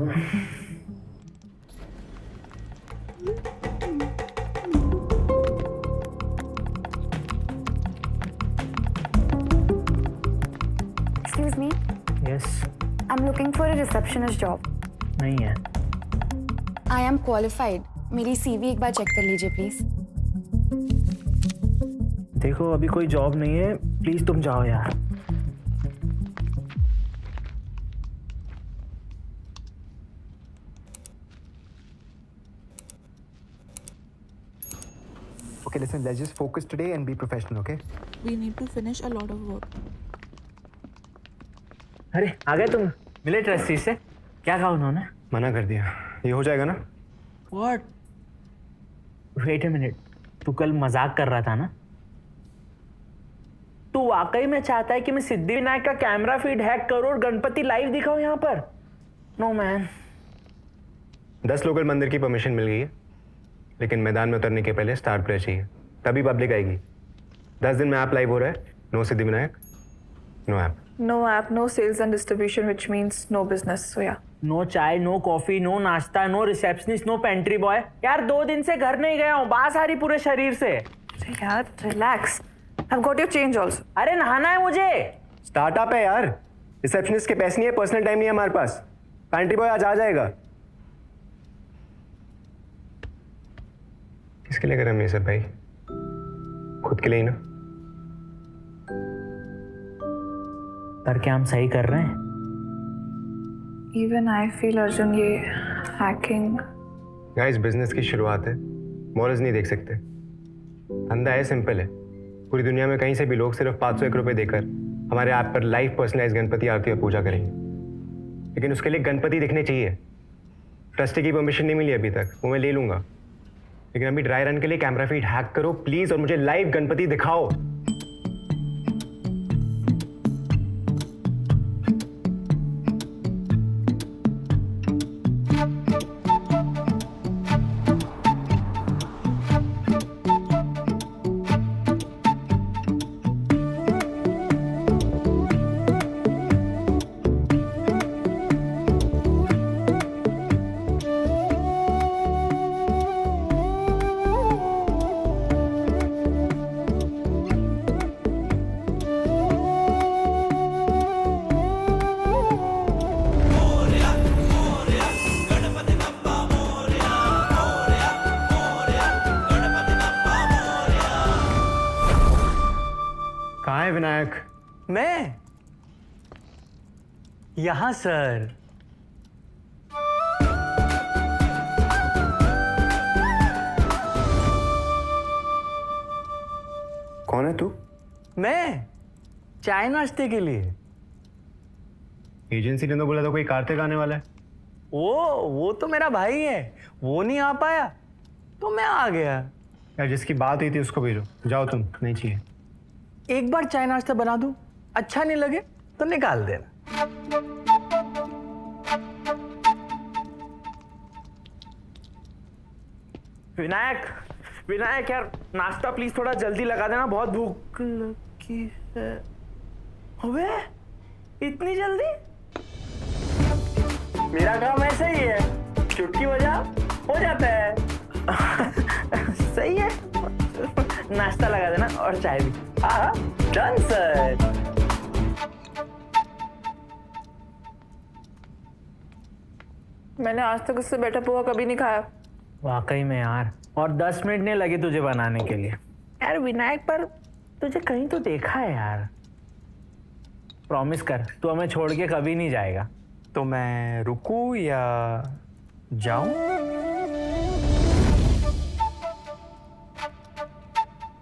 Excuse me, yes. I'm looking for a receptionist job. नहीं है। I am qualified. मेरी CV एक बार check कर लीजिए प्लीज। देखो अभी कोई जॉब नहीं है, प्लीज तुम जाओ यार। Okay, listen, let's just focus today and be professional, okay? We need to finish a lot of work. अरे आ गए तुम? मिले ट्रस्टी से? क्या कहा उन्होंने? मना कर दिया। ये हो जाएगा ना? What? वेट अ मिनट, तू कल मजाक कर रहा था ना? तू वाकई में चाहता है कि मैं सिद्धिविनायक का कैमरा फीड हैक करूं और गणपति लाइव दिखाऊं यहाँ पर? No man. 10 लोकल मंदिर की परमिशन मिल गई है, लेकिन मैदान में उतरने के पहले स्टार प्लेयर चाहिए, तभी पब्लिक आएगी। 10 दिन में ऐप लाइव हो रहा है। No Siddhivinayak, no app. No app, no sales and distribution, which means no business. So yeah. No chai, no coffee, no nashta, no receptionist, no pantry boy. यार 2 दिन से घर नहीं गया हूँ, बास आ रही पूरे शरीर से। Yeah, relax. I've got your change also. अरे नहाना है मुझे। स्टार्टअप है यार, रिसेप्शनिस्ट के पैसे नहीं है, पर्सनल टाइम नहीं है हमारे पास। पैंट्री बॉय आज आ जाएगा। किसके लिए कर रहे हैं ये सब भाई? खुद के लिए ही ना। पर क्या हम सही कर रहे हैं? Even I feel Arjun, ये hacking. गाइस, बिजनेस की शुरुआत है, मॉरल्स नहीं देख सकते। धंधा है, सिंपल है। पूरी दुनिया में कहीं से भी लोग सिर्फ 501 रुपए देकर हमारे ऐप पर लाइव पर्सनलाइज गणपति आरती और पूजा करेंगे, लेकिन उसके लिए गणपति दिखने चाहिए। ट्रस्टी की परमिशन नहीं मिली अभी तक, वो मैं ले लूंगा, लेकिन अभी ड्राई रन के लिए कैमरा फीड हैक करो प्लीज और मुझे लाइव गणपति दिखाओ। कहाँ है विनायक? मैं यहाँ सर। कौन है तू? मैं चाय नाश्ते के लिए। एजेंसी ने तो बोला था कोई कार्तिक आने वाला है। वो तो मेरा भाई है, वो नहीं आ पाया तो मैं आ गया। यार जिसकी बात हुई थी उसको भेजो। जाओ तुम, नहीं चाहिए। एक बार चाय नाश्ता बना दूं, अच्छा नहीं लगे तो निकाल देना। विनायक, विनायक यार नाश्ता प्लीज थोड़ा जल्दी लगा देना, बहुत भूख लगी है। अबे इतनी जल्दी? मेरा काम ऐसा ही है, चुटकी बजा हो जाता है। सही है, नाश्ता लगा देना और चाय भी। हाँ डन सर। मैंने आज तक उससे बैठा पोहा कभी नहीं खाया। वाकई में यार, और 10 मिनट नहीं लगे तुझे बनाने के लिए। यार विनायक, पर तुझे कहीं तो देखा है यार। प्रॉमिस कर, तू हमें छोड़ के कभी नहीं जाएगा। तो मैं रुकूं या जाऊं?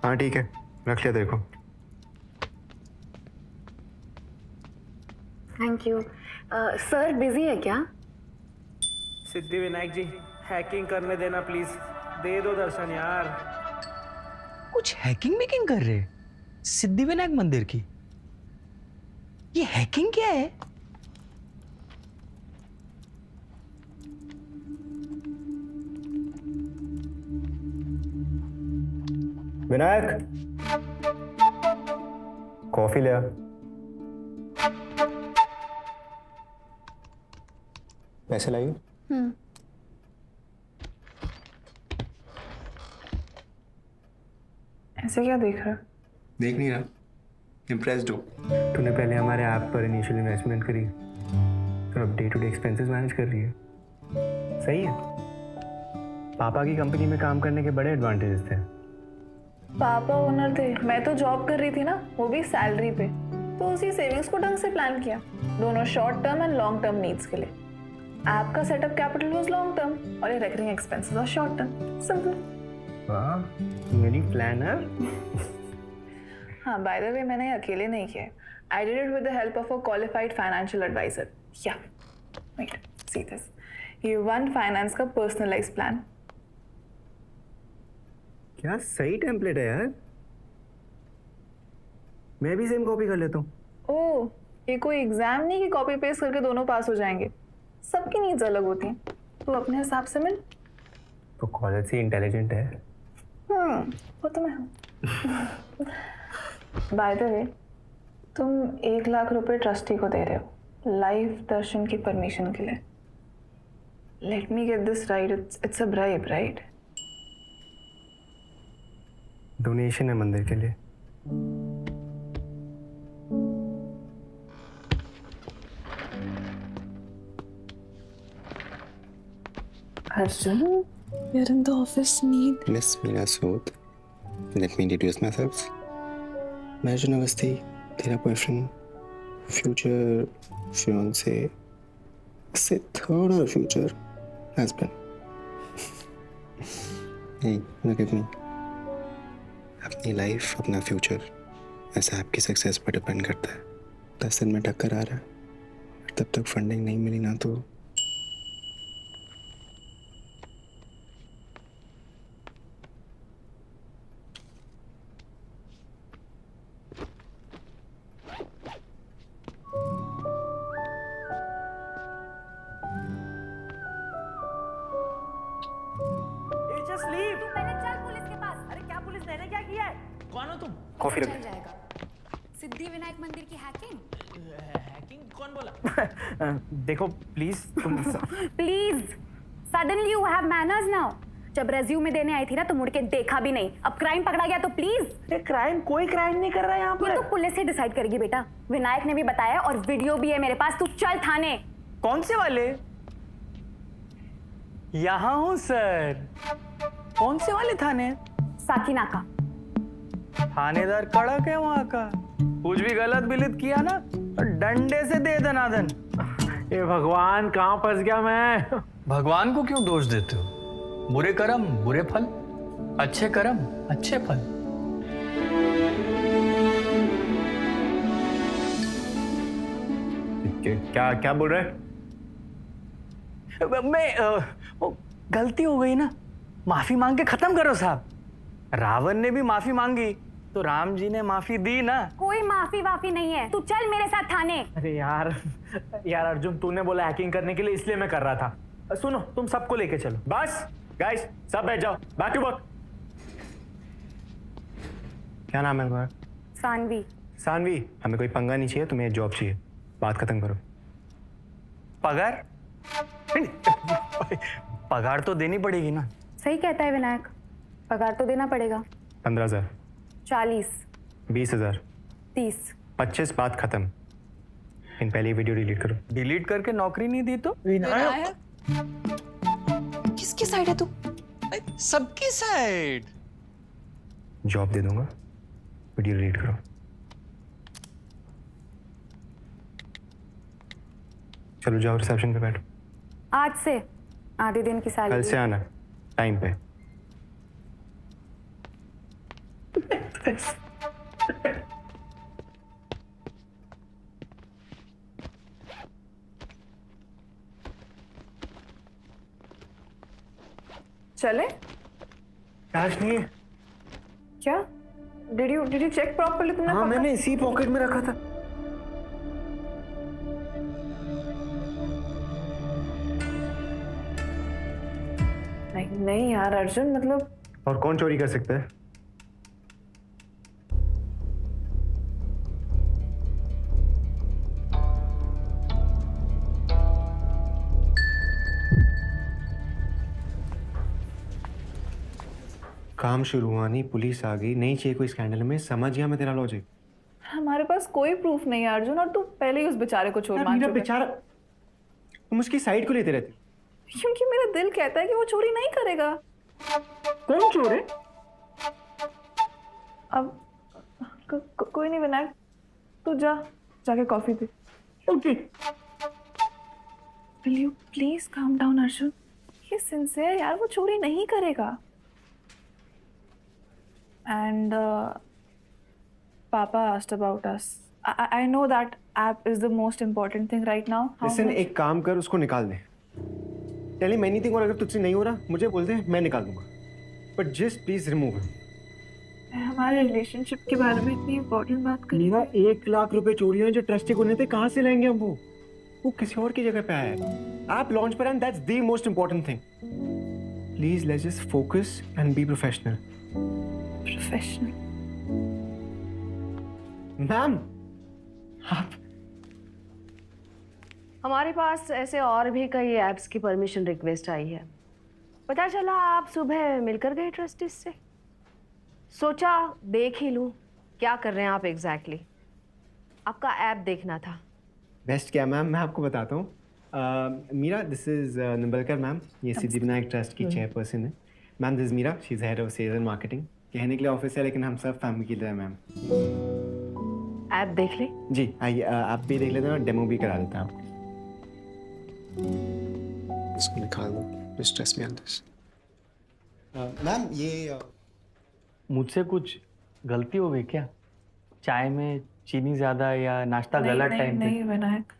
हाँ ठीक है, रख लिया तेरे को। Thank you. सर बिजी है क्या? सिद्धिविनायक जी, हैकिंग करने देना प्लीज, दे दो दर्शन यार। कुछ हैकिंग मेकिंग कर रहे सिद्धिविनायक मंदिर की? ये हैकिंग क्या है? विनायक, कॉफी ले आ। पैसे लाइए। ऐसे क्या देख रहा है? देख नहीं रहा, इम्प्रेस्ड हो। तूने पहले हमारे ऐप पर इनिशियल इन्वेस्टमेंट करी, तो अब day to day expenses manage कर रही है। सही है। पापा की कंपनी में काम करने के बड़े एडवांटेजेस थे। पापा ओनर थे, मैं तो जॉब कर रही थी ना, वो भी सैलरी पे। तो उसी सेविंग्स को ढंग से प्लान किया, दोनों short term and long term needs के लिए। ऐप का setup capital was long term और ये recurring expenses was short term. Simple. वाह, मेरी प्लानर। हाँ, बाय द वे मैंने ये अकेले नहीं किया। I did it with the help of a qualified financial adviser. Yeah wait, see this. ये वन फाइनेंस का पर्सनलाइज्ड प्लान। क्या सही टेम्पलेट है यार। मैं भी सेम कॉपी कर लेता हूँ। ओह, ये कोई एग्जाम नहीं कि कॉपी पेस्ट करके दोनों पास हो जाएंगे। सबकी नीड्स अलग होती हैं, तू अपने हिसाब से मिल। तो कॉलेज से इंटेलिजेंट है। वो तो मैं हूँ। बाय द वे, तुम 1 लाख रुपए ट्रस्टी को दे रहे हो लाइव दर्शन की परमिशन के लिए। Let me get this right, it's a bribe, right? Donation है मंदिर के लिए। Arjun, you're in the office need. Miss Meera Sood, let me introduce myself. मैं अर्जुन अवस्थी, तेरा बॉयफ्रेंड, फ्यूचर फियांसे, से थर्ड और future husband. Hey, look at me. अपनी life, अपना फ्यूचर ऐसा आपकी सक्सेस पर डिपेंड करता है। 10 दिन में टक्कर आ रहा है, तब तक फंडिंग नहीं मिली ना तो Just leave. पहले चल पुलिस के पास। अरे क्या पुलिस, मैंने क्या किया है? कौन हो तुम? कॉफी चल रख। जाएगा। सिद्धि विनायक मंदिर की हैकिंग। हैकिंग कौन बोला? देखो प्लीज तुम please, suddenly you have manners now. जब रेज्यूमे देने आई थी ना तो मुड़ के देखा भी नहीं। अब क्राइम पकड़ा गया तो प्लीज। ये क्राइम, कोई क्राइम नहीं कर रहा है यहाँ ये पर। तो पुलिस ही डिसाइड करेगी बेटा। विनायक ने भी बताया और वीडियो भी है मेरे पास। तू चल थाने। कौन से वाले? यहाँ हूँ सर। कौन से वाले थाने? साकिना का। थानेदार कड़क है वहाँ का। कुछ भी गलत बिलित किया ना तो डंडे से दे दनादन। ये भगवान, कहाँ फंस गया मैं। भगवान को क्यों दोष देते हो? बुरे कर्म बुरे फल, अच्छे कर्म अच्छे फल। क्या क्या बोल रहा है? वो गलती हो गई ना, माफी मांग के खत्म करो साहब। रावण ने भी माफी मांगी तो राम जी ने माफी दी ना। कोई माफी वाफी नहीं है। तू चल मेरे साथ थाने। अरे यार अर्जुन, तूने बोला हैकिंग करने के लिए, इसलिए मैं कर रहा था। सुनो, तुम सबको लेके चलो। बस गाइस, सब बैठ जाओ, बैक टू वर्क। क्या नाम है तुम्हारा? सानवी। सानवी, हमें कोई पंगा नहीं चाहिए, तुम्हें जॉब चाहिए। बात खत्म करो। पगार? पगार तो देनी पड़ेगी ना। सही कहता है विनायक, पगार तो देना पड़ेगा। 15,000, 40, 20,000, 30। 25, बात खत्म। इन पहले वीडियो डिलीट करो। डिलीट करके नौकरी नहीं दी तो? किसकी साइड है तू? सबकी साइड। जॉब दे दूंगा, वीडियो डिलीट करो। चलो जाओ, रिसेप्शन पे बैठो। आज से आधे दिन की कल सैलरी। से आना टाइम पे। चले? कैश नहीं है। क्या? Did you check properly? तुमने हाँ, पकड़ा? मैंने इसी पॉकेट में रखा था। नहीं यार अर्जुन, मतलब और कौन चोरी कर सकता है? काम शुरू हुआ नहीं, पुलिस आ गई, नहीं चाहिए कोई स्कैंडल में। समझ गया मैं तेरा लॉजिक। हमारे पास कोई प्रूफ नहीं है अर्जुन, और तू पहले ही उस बेचारे को चोर मान मेरा चुका है। बेचारा, तुम उसकी साइड को लेते रहते। क्योंकि मेरा दिल कहता है कि वो चोरी नहीं करेगा। कौन चोर है? अब कोई नहीं विनायक, तू जाके coffee P. Okay. Will you please calm down Arjun, ये सिंसियर यार, वो चोरी नहीं करेगा। एंड पापा asked about us. I know that app is the most important thing right now. Listen, एक काम कर, उसको निकाल दे। टेल हिम एनीथिंग, और अगर तुझसे नहीं हो रहा मुझे बोल दे, मैं निकाल दूंगा। But just please remove. हमारे रिलेशनशिप के बारे में इतनी इंपॉर्टेंट बात करी। मेरा 1 लाख रुपए चोरी हुए जो ट्रस्टी को नहीं थे, कहाँ से लाएंगे हम? वो किसी और की जगह पे आया है। आप लॉन्च पर and that's the most important thing. Please let's just focus and be professional. Professional? Ma'am, आप हमारे पास ऐसे और भी कई ऐप्स की परमिशन रिक्वेस्ट आई है। पता चला आप सुबह मिलकर गए ट्रस्टीज से। सोचा देख ही लूं क्या कर रहे हैं आप एग्जैक्टली। आपका ऐप देखना था। बेस्ट क्या मैम, मैं आपको बताता हूँ। Meera, this is Nimbalkar ma'am, ये सिद्धिविनायक ट्रस्ट की चेयरपर्सन है। Ma'am, this is Meera, she is head of sales and marketing. कहने के लिए ऑफिस है, लेकिन हम सब फैमिली की तरह। मैम ऐप देख ले। जी आइए, आप भी देख लेते हैं और डेमो भी करा देता हूँ। इसको निकाल दो, just stress me on this. Ma'am, ये मुझसे कुछ गलती हो गई क्या? चाय में चीनी ज्यादा या नाश्ता गलत टाइम पे? नहीं विनायक,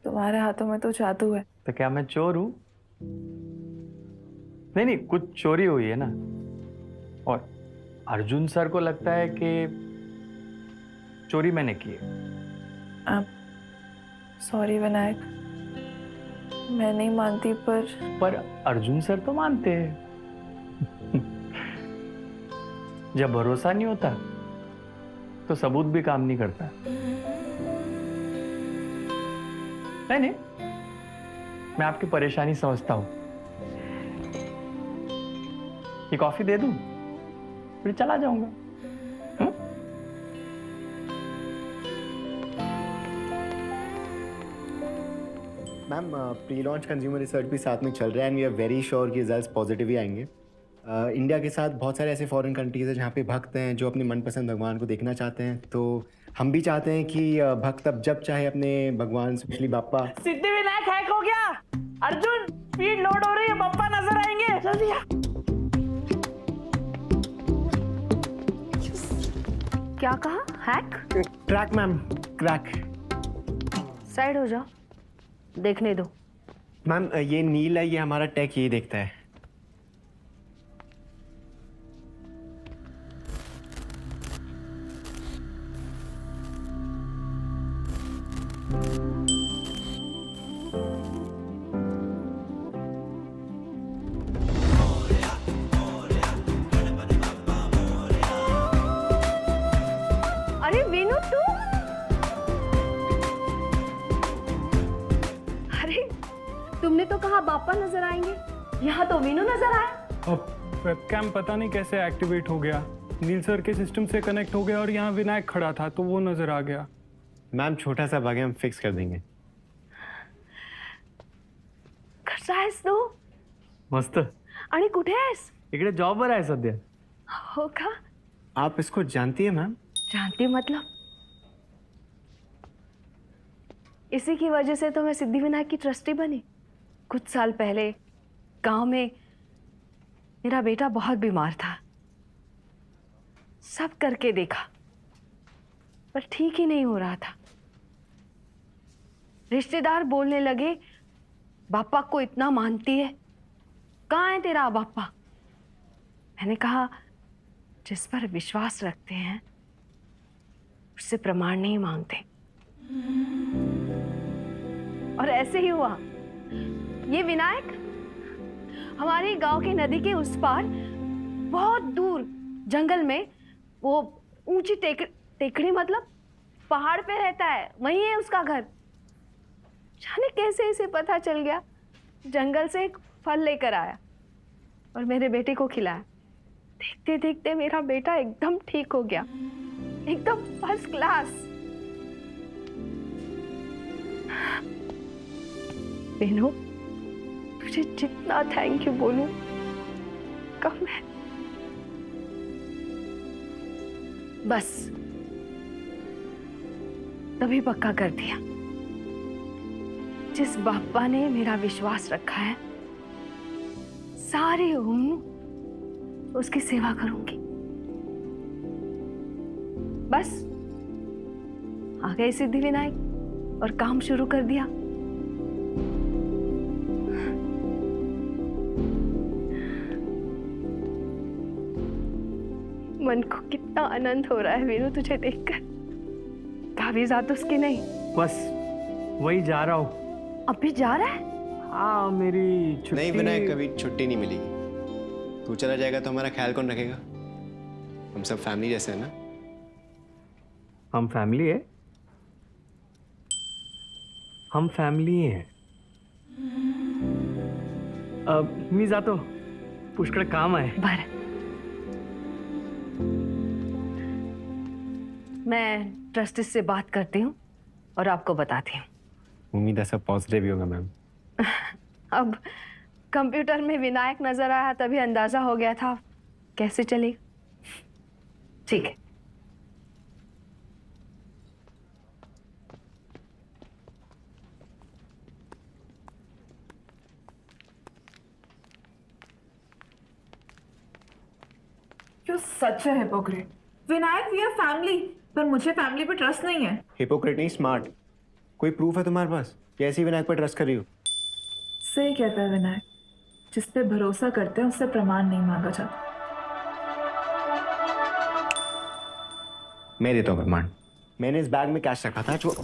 तुम्हारे हाथों में तो जादू है। तो क्या मैं चोर हूँ? नहीं, कुछ चोरी हुई है ना। और अर्जुन सर को लगता है कि चोरी मैंने की है। सॉरी विनायक, मैं नहीं मानती, पर अर्जुन सर तो मानते हैं। जब भरोसा नहीं होता तो सबूत भी काम नहीं करता। नहीं, मैं आपकी परेशानी समझता हूं। ये कॉफी दे दूं, फिर चला जाऊंगा। Ma'am, pre launch consumer research भी साथ में चल रहा है and we are very sure कि रिजल्ट्स पॉजिटिव ही आएंगे। इंडिया के साथ बहुत सारे ऐसे फॉरेन कंट्रीज हैं जहाँ पे भक्त हैं जो अपने मनपसंद भगवान को देखना चाहते हैं। तो हम भी चाहते हैं कि भक्त अब जब चाहे अपने भगवान स्पेशली बाप्पा। सिद्धिविनायक हैक हो गया। अर्जुन, स्पीड लोड हो रही है, पप्पा नजर आएंगे, जल्दी आ। क्या कहा? Hack? Crack ma'am, crack. Side हो जाओ, देखने दो। मैम, ये नील है, ये हमारा टेक यही देखता है। अरे वीनू, तू? अरे तुमने तो कहा बापा नजर आएंगे, यहाँ तो वीनू नजर आया। अब वेबकैम पता नहीं कैसे एक्टिवेट हो गया, नील सर के सिस्टम से कनेक्ट हो गया और यहाँ विनायक खड़ा था तो वो नजर आ गया। मैम, छोटा सा बग है, हम फिक्स कर देंगे। कसा आहेस तू? मस्त। आणि कुठे आहेस? इकडे जॉबवर आहे सध्या। हो का? आप इसको जानती है मैम? जानती मतलब? इसी की वजह से तो मैं सिद्धिविनायक की ट्रस्टी बनी। कुछ साल पहले गांव में मेरा बेटा बहुत बीमार था। सब करके देखा पर ठीक ही नहीं हो रहा था। रिश्तेदार बोलने लगे, बापा को इतना मानती है, कहाँ है तेरा बापा? मैंने कहा, जिस पर विश्वास रखते हैं उससे प्रमाण नहीं मांगते। और ऐसे ही हुआ। ये विनायक हमारे गांव के नदी के उस पार बहुत दूर जंगल में, वो ऊंची टेकड़ी मतलब पहाड़ पे रहता है, वहीं है उसका घर। जाने कैसे इसे पता चल गया, जंगल से एक फल लेकर आया और मेरे बेटे को खिलाया। देखते देखते मेरा बेटा एकदम ठीक हो गया, एकदम फर्स्ट क्लास। बेनू, तुझे जितना थैंक यू बोलूं कम है। बस तभी पक्का कर दिया, जिस बापा ने मेरा विश्वास रखा है सारी उम्र उसकी सेवा करूंगी। बस आ गए सिद्धिविनायक और काम शुरू कर दिया। मन को कितना आनंद हो रहा है वीरू तुझे देखकर। कागजात उसके नहीं, बस वही जा रहा हूँ। अब भी जा रहा है? हाँ, मेरी छुट्टी। नहीं विनायक, कभी छुट्टी नहीं मिलेगी। तू चला जाएगा तो हमारा ख्याल कौन रखेगा? हम सब फैमिली जैसे हैं ना। हम फैमिली है, हम फॅमिली आहे. मी जातो, पुष्कळ काम आहे. बरं. मैं ट्रस्टी से बात करती हूँ और आपको बताती हूँ. उम्मीद है सब पॉजिटिव ही होगा मैम. अब कंप्यूटर में विनायक नजर आया तभी अंदाजा हो गया था कैसे चलेगा. ठीक है. You're such a hypocrite. Vinayak, we are family, पर मुझे फैमिली पे ट्रस्ट नहीं है. हिपोक्रेट नहीं, स्मार्ट. कोई प्रूफ है तुम्हारे पास? कैसी विनायक पर ट्रस्ट कर रही हो? सही कहता है विनायक, जिस पे भरोसा करते हैं उससे प्रमाण नहीं मांगा जाता. मैं देता हूँ प्रमाण. मैंने इस बैग में कैश रखा था जो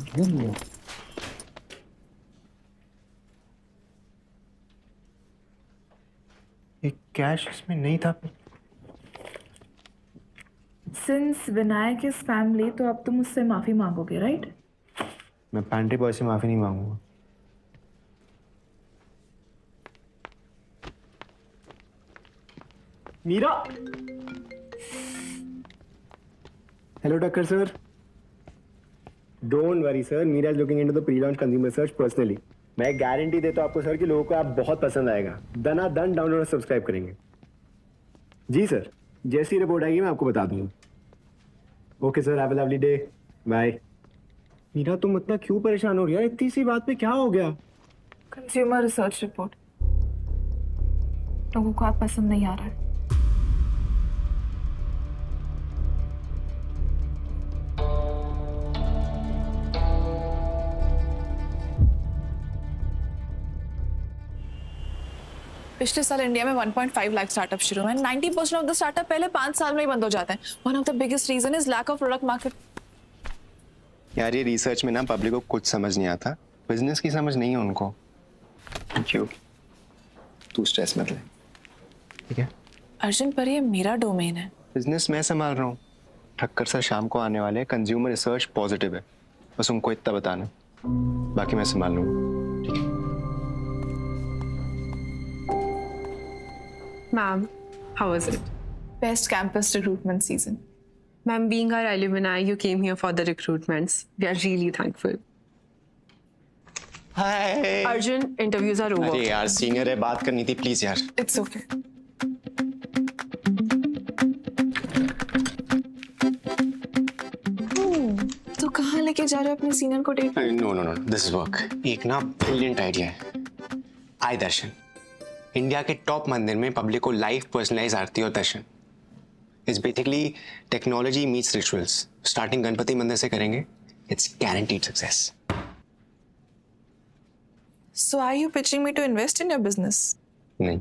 ये कैश इसमें नहीं था. सिंस विनायक इज फैमिली तो अब तुम मुझसे माफी मांगोगे, राइट? मैं पैंट्री बॉय से माफी नहीं मांगूंगा. Meera. Hello Thakkar sir. Don't worry sir, Meera is looking into the pre launch consumer search personally. मैं गारंटी देता हूं आपको सर कि लोगों को आप बहुत पसंद आएगा. दनादन डाउनलोड और सब्सक्राइब करेंगे. जी सर, जैसी रिपोर्ट आएगी मैं आपको बता दूंगा. Okay sir, have a lovely day. Bye. Meera तुम इतना क्यों परेशान हो रही है? इतनी सी बात पे क्या हो गया? Consumer research report. लोगों को आप पसंद नहीं आ रहा है. पिछले साल इंडिया में 1.5 लाख स्टार्टअप शुरू हुए. 90% ऑफ द स्टार्टअप पहले 5 साल में ही बंद हो जाते हैं. One of the biggest reason is lack of product market. यार ये रिसर्च में ना पब्लिक को कुछ समझ नहीं आता. बिजनेस की समझ नहीं है उनको. क्यों? तू स्ट्रेस मत ले, ठीक है? अर्जुन, पर ये मेरा डोमेन है. बिजनेस मैं संभाल रहा हूँ. ठक्कर सर शाम को आने वाले. कंज्यूमर रिसर्च पॉजिटिव है, बस उनको इतना बताना, बाकी मैं संभाल लूँगा. ठीक है? Ma'am, how was it? Best campus recruitment season. Ma'am, being our alumni, you came here for the recruitments. We are really thankful. Hi. Arjun, interviews are over. अरे यार सीनियर है, बात करनी थी प्लीज यार. It's okay. तो कहाँ लेके जा रहे हो अपने सीनियर को date? No no no, this is work. एक ना ब्रिलियंट आइडिया है. आय दर्शन, इंडिया के टॉप मंदिर में पब्लिक को लाइव पर्सनलाइज आरती और darshan. It's basically technology meets rituals. Starting Ganpati मंदिर से करेंगे. It's guaranteed success. So are you pitching me to invest in your business? नहीं,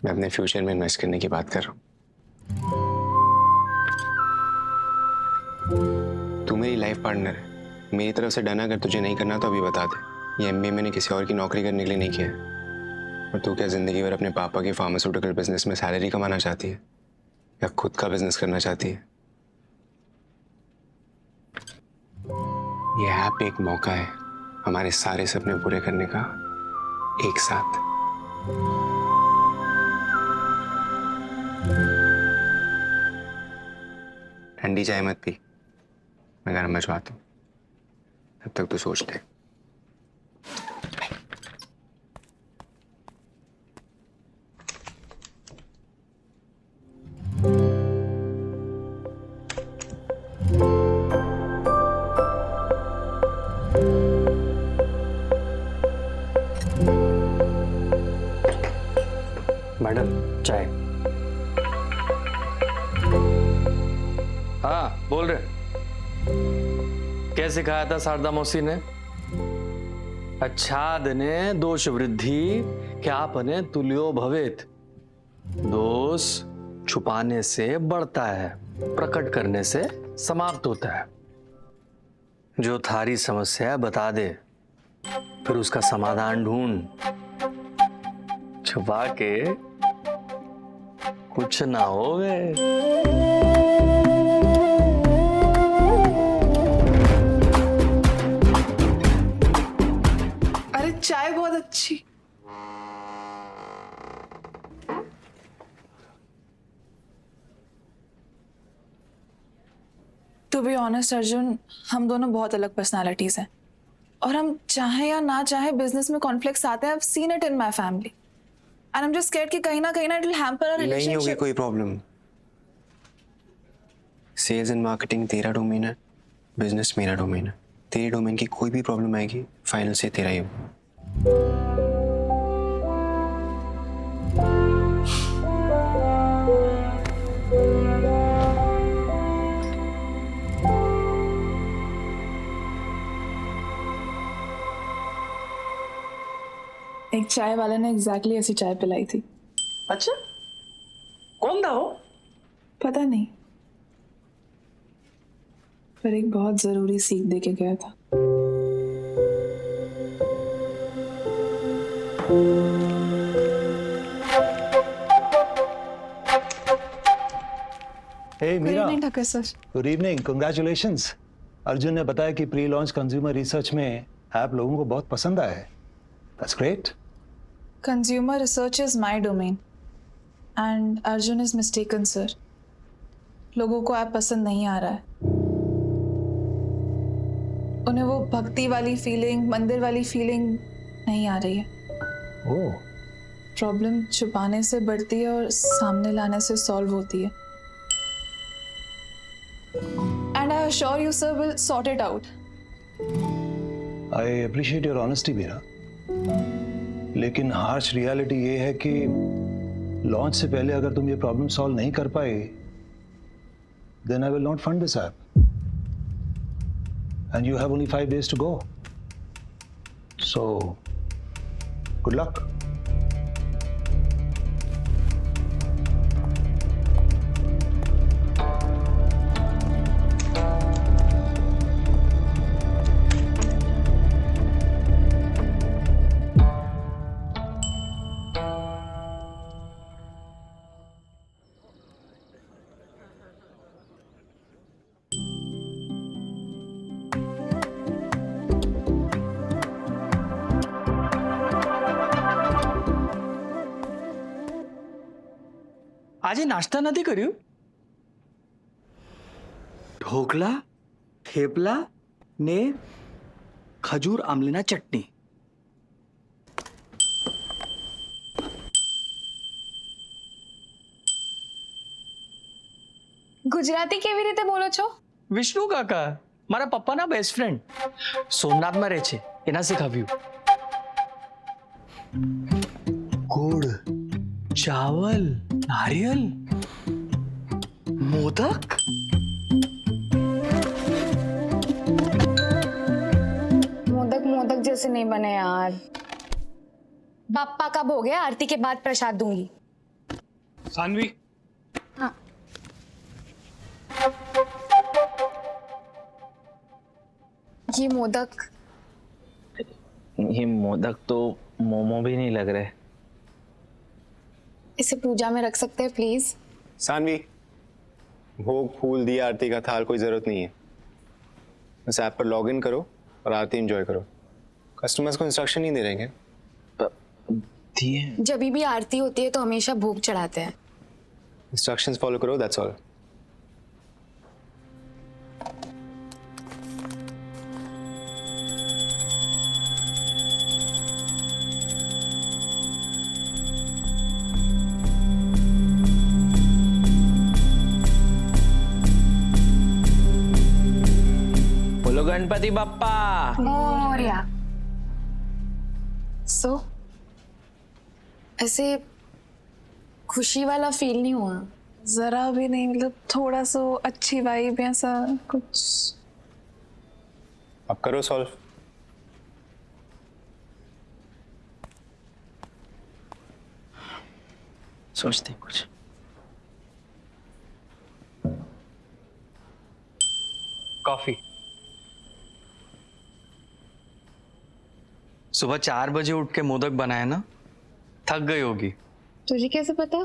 मैं अपने फ्यूचर में इन्वेस्ट करने की बात कर रहा हूँ. तू मेरी लाइफ पार्टनर है. मेरी तरफ से डन. अगर तुझे नहीं करना तो अभी बता दे. ये एमबीए मैंने किसी और की नौकरी करने के लिए नहीं किया है. और तू क्या जिंदगी भर अपने पापा के फार्मास्यूटिकल बिजनेस में सैलरी कमाना चाहती है या खुद का बिजनेस करना चाहती है? ये ऐप एक मौका है हमारे सारे सपने पूरे करने का, एक साथ. ठंडी चाय मत पी, मैं गरम भिजवाता हूँ, तब तक तू सोच ले। मैडम चाय। हाँ बोल रहे। क्या सिखाया था शारदा मौसी ने? अच्छाद ने दोष वृद्धि ख्यापने तुल्यो भवेत। दोष छुपाने से बढ़ता है, प्रकट करने से समाप्त होता है। जो थारी समस्या है बता दे, फिर उसका समाधान ढूंढ। छुपा के कुछ ना होवे। अरे चाय बहुत अच्छी। टू बी ऑनेस्ट अर्जुन, हम दोनों बहुत अलग पर्सनालिटीज हैं और हम चाहे या ना चाहे बिजनेस में कॉन्फ्लिक्ट्स आते हैं। I've seen it in my family and I'm just scared कि कहीं ना it will hamper our नहीं होगी relationship. कोई प्रॉब्लम। सेल्स एंड मार्केटिंग तेरा डोमेन है, बिजनेस मेरा डोमेन है। तेरे डोमेन की कोई भी प्रॉब्लम आएगी, फाइनल से तेरा ही होगा। एक चाय वाले ने एग्जैक्टली ऐसी चाय पिलाई थी। अच्छा, कौन था वो? पता नहीं, पर एक बहुत जरूरी सीख दे के गया था। Hey Meera, Good evening, Thakur sir. Good evening, congratulations. Arjun ने बताया कि प्री लॉन्च कंज्यूमर रिसर्च में ऐप लोगों को बहुत पसंद आया है। That's great. Consumer research is my domain and Arjun is mistaken, sir. लोगों को ऐप पसंद नहीं आ रहा है। उन्हें वो भक्ति वाली फीलिंग, मंदिर वाली फीलिंग नहीं आ रही है। ओह, प्रॉब्लम छुपाने से बढ़ती है और सामने लाने से सॉल्व होती है। And I assure you, sir, we'll sort it out. I appreciate your honesty Meera, लेकिन हार्श रियलिटी ये है कि लॉन्च से पहले अगर तुम ये प्रॉब्लम सॉल्व नहीं कर पाए, then I will not fund this app and you have only 5 days to go. So, good luck. આજે નાસ્તા નથી કર્યું? ઢોકળા, થેપલા ને ખજૂર આમલીના ચટણી. ગુજરાતી કેવી રીતે બોલો છો? વિષ્ણુ કાકા મારા પપ્પાના બેસ્ટ ફ્રેન્ડ સોમનાથમાં રહે છે, એના શીખવ્યું. ગુડ, ચાવલ, नारियल, मोदक. मोदक मोदक जैसे नहीं बने यार। बाप्पा कब हो गया? आरती के बाद प्रसाद दूंगी। सानवी, हाँ। ये मोदक तो मोमो भी नहीं लग रहे। इसे पूजा में रख सकते हैं प्लीज? सानवी, भोग, फूल, दिया, आरती का थाल कोई जरूरत नहीं है। बस ऐप पर लॉग इन करो और आरती एंजॉय करो। कस्टमर्स को इंस्ट्रक्शन नहीं दे रहे हैं? जब भी आरती होती है तो हमेशा भोग चढ़ाते हैं। इंस्ट्रक्शंस फॉलो करो, दैट्स ऑल। बोलो गणपति बप्पा। मोरया। सो ऐसे खुशी वाला फील नहीं हुआ? जरा भी नहीं, मतलब थोड़ा सा अच्छी वाइब ऐसा कुछ। अब करो सॉल्व। सोचते हैं कुछ। कॉफी। सुबह 4 बजे उठ के मोदक बनाए ना, थक गई होगी। तुझे कैसे पता?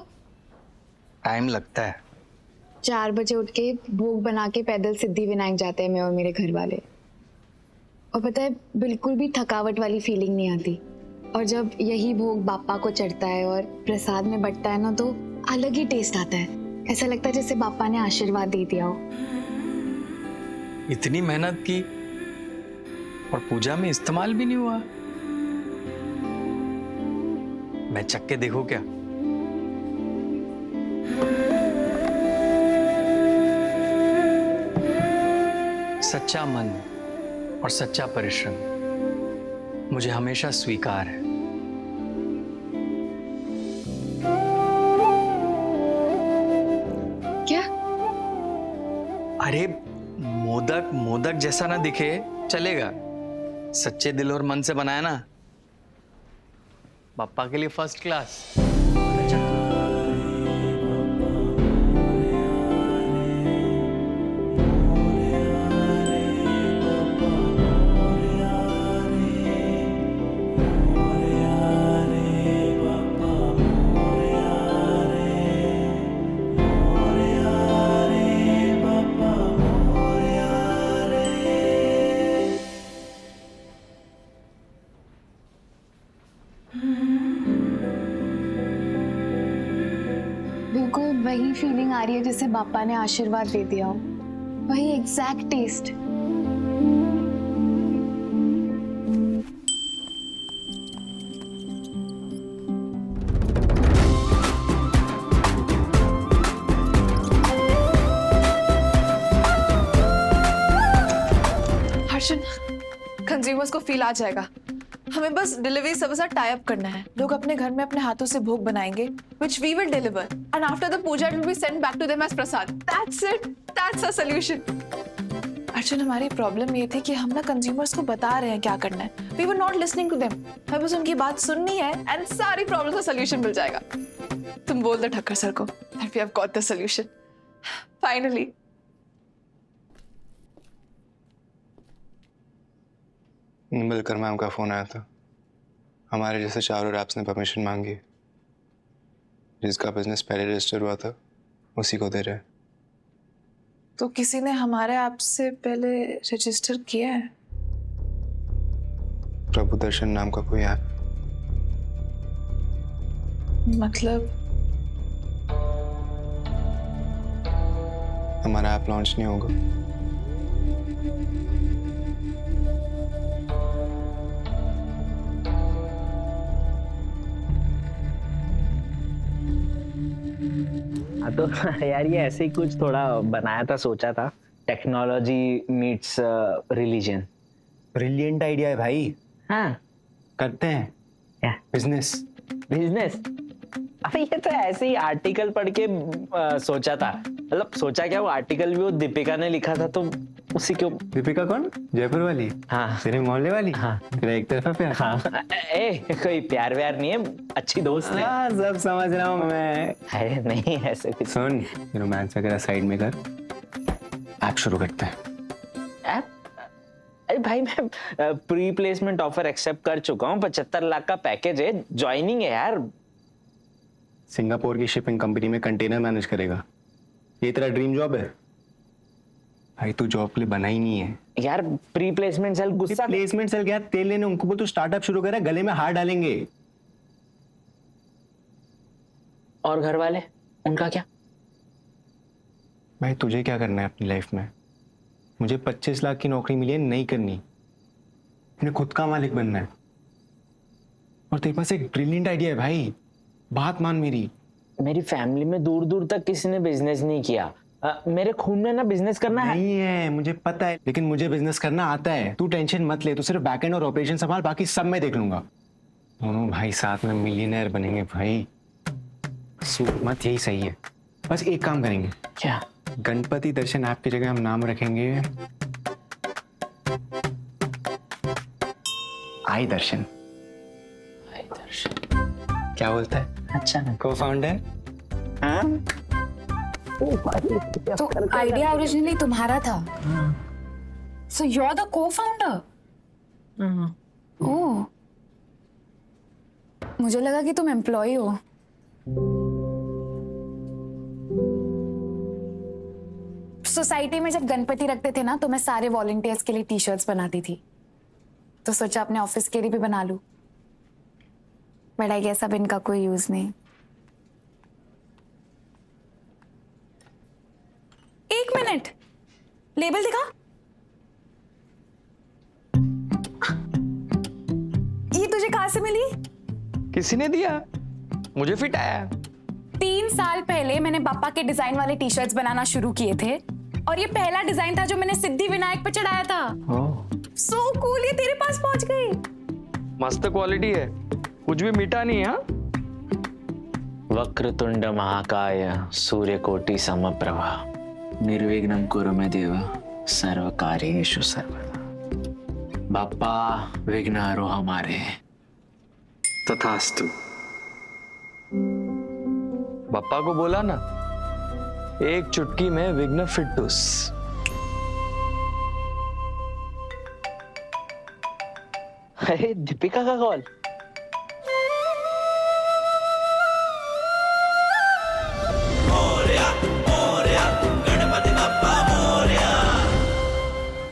टाइम लगता है। 4 बजे उठ के भोग बना के पैदल सिद्धि विनायक जाते हैं मैं और मेरे घर वाले। और पता है, बिल्कुल भी थकावट वाली फीलिंग नहीं आती। और जब यही भोग बापा को चढ़ता है और प्रसाद में बंटता है ना, तो अलग ही टेस्ट आता है। ऐसा लगता है जैसे बापा ने आशीर्वाद दे दिया हो। इतनी मेहनत की और पूजा में इस्तेमाल भी नहीं हुआ। मैं चख के देखूं क्या? सच्चा मन और सच्चा परिश्रम मुझे हमेशा स्वीकार है। क्या? अरे मोदक मोदक जैसा ना दिखे चलेगा, सच्चे दिल और मन से बनाया ना, पापा के लिए फर्स्ट क्लास। बिल्कुल वही फीलिंग आ रही है जैसे बापा ने आशीर्वाद दे दिया हो। वही एग्जैक्ट टेस्ट। हर्षन, कंज्यूमर्स को फील आ जाएगा। हमें बस डिलीवरी सब साथ टाई अप करना है। लोग अपने घर में अपने हाथों से भोग बनाएंगे, which we will deliver, and after the puja it will be sent back to them as prasad. That's it. That's a solution. Arjun, हमारी प्रॉब्लम ये थी कि हम ना कंज्यूमर्स को बता रहे हैं क्या करना है। We were not listening to them. हमें बस उनकी बात सुननी है and सारी प्रॉब्लम का सोल्यूशन मिल जाएगा। तुम बोल दो ठक्कर सर को that we have got the solution. Finally. Nimbalkar ma'am का फोन आया था। हमारे जैसे चारों रैप्स ने परमिशन मांगी। जिसका बिजनेस पहले रजिस्टर हुआ था उसी को दे रहे हैं। तो किसी ने हमारे ऐप से पहले रजिस्टर किया है? प्रभु दर्शन नाम का कोई ऐप। मतलब हमारा ऐप लॉन्च नहीं होगा। हाँ तो यार ये ऐसे ही कुछ थोड़ा बनाया था, सोचा था। Technology meets religion. Brilliant idea है भाई। हाँ करते हैं क्या? बिजनेस। बिजनेस? अबे ये तो ऐसे ही आर्टिकल पढ़ के सोचा था। मतलब सोचा क्या, वो आर्टिकल भी वो दीपिका ने लिखा था तो उसी के। दीपिका कौन? जयपुर वाली? हाँ। तेरे मोहल्ले वाली? हाँ। तेरा एक तरफा प्यार? हाँ। कोई प्यार व्यार नहीं है, अच्छी दोस्त है। हाँ, सब समझ रहा हूँ मैं। अरे नहीं ऐसे कुछ। सुन, रोमांस वगैरह साइड में कर, ऐप शुरू करते हैं। ऐप? अरे भाई मैं प्री प्लेसमेंट ऑफर एक्सेप्ट कर चुका हूँ। 75 लाख का पैकेज है, ज्वाइनिंग है यार। सिंगापुर की शिपिंग कंपनी में कंटेनर मैनेज करेगा। ये तेरा ड्रीम जॉब है? भाई तू जॉब के लिए बना ही नहीं है यार। प्री प्लेसमेंट सेल गुस्सा। प्लेसमेंट सेल क्या? तेल लेने उनको बोल, तू स्टार्टअप शुरू कर, गले में हार डालेंगे। और घर वाले, उनका क्या? भाई तुझे क्या करना है अपनी लाइफ में? मुझे 25 लाख की नौकरी मिली है, नहीं करनी। अपने खुद का मालिक बनना है। और तेरे पास एक ब्रिलियंट आइडिया है भाई, बात मान मेरी। मेरी फैमिली में दूर दूर तक किसी ने बिजनेस नहीं किया। मेरे खून में ना बिजनेस करना है। नहीं है, मुझे पता है, लेकिन मुझे बिजनेस करना आता है। तू टेंशन मत ले, तू सिर्फ बैकएंड और ऑपरेशन संभाल, बाकी सब मैं देख लूंगा। दोनों भाई साथ में मिलियनेयर बनेंगे भाई। सूट मत, यही सही है। बस एक काम करेंगे। क्या? गणपति दर्शन ऐप की जगह हम नाम रखेंगे आई दर्शन। आई दर्शन क्या बोलता है? अच्छा ना। को फाउंडर? हाँ, तो आइडिया ओरिजिनली तुम्हारा था। So you are the co-founder? Oh, मुझे लगा कि तुम एम्प्लॉय हो। सोसाइटी में जब गणपति रखते थे ना, तो मैं सारे वॉलंटियर्स के लिए टी शर्ट्स बनाती थी, तो सोचा अपने ऑफिस के लिए भी बना लूं। बट आई गेस अब इनका कोई यूज नहीं। एक मिनट, लेबल दिखा। ये तुझे कहां से मिली? किसी ने दिया, मुझे फिट आया। 3 साल पहले मैंने पापा के डिजाइन वाले टी शर्ट्स बनाना शुरू किए थे, और ये पहला डिजाइन था जो मैंने सिद्धि विनायक पे चढ़ाया था। सो कूल, ये तेरे पास पहुंच गई। मस्त क्वालिटी है, कुछ भी मीठा नहीं है। वक्रतुंड महाकाय सूर्यकोटि समप्रभा निर्विघ्नं कुरु मे देव सर्वकार्येषु सर्वदा। बाप्पा विघ्न हरो हमारे। तथास्तु। बाप्पा को बोला ना, एक चुटकी में विघ्न फिटूस। अरे दीपिका का कॉल।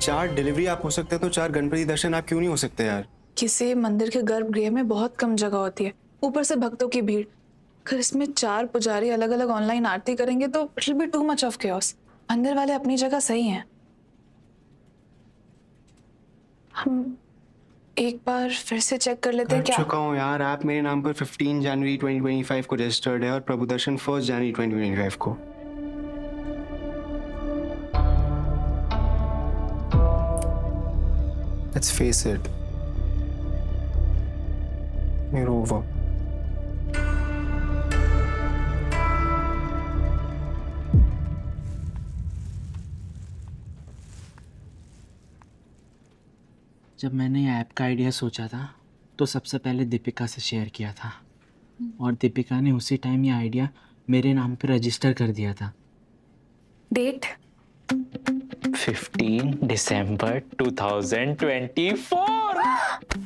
चार डिलीवरी आप हो सकते हैं, तो 4 गणपति दर्शन आप क्यों नहीं हो सकते यार? किसी मंदिर के गर्भगृह में बहुत कम जगह होती है, ऊपर से भक्तों की भीड़। अगर इसमें 4 पुजारी अलग अलग ऑनलाइन आरती करेंगे तो it will be too much of chaos। अंदर वाले अपनी जगह सही हैं। हम एक बार फिर से चेक कर लेते हैं कर क्या? चुका हूँ यार, ऐप मेरे नाम पर 15 जनवरी 2025 को रजिस्टर्ड है और प्रभु दर्शन 1 जनवरी 2025 को। Let's face it, we're over. जब मैंने ये ऐप का आइडिया सोचा था तो सबसे पहले दीपिका से शेयर किया था, और दीपिका ने उसी टाइम ये आइडिया मेरे नाम पे रजिस्टर कर दिया था। डेट 15 दिसंबर 2024। मतलब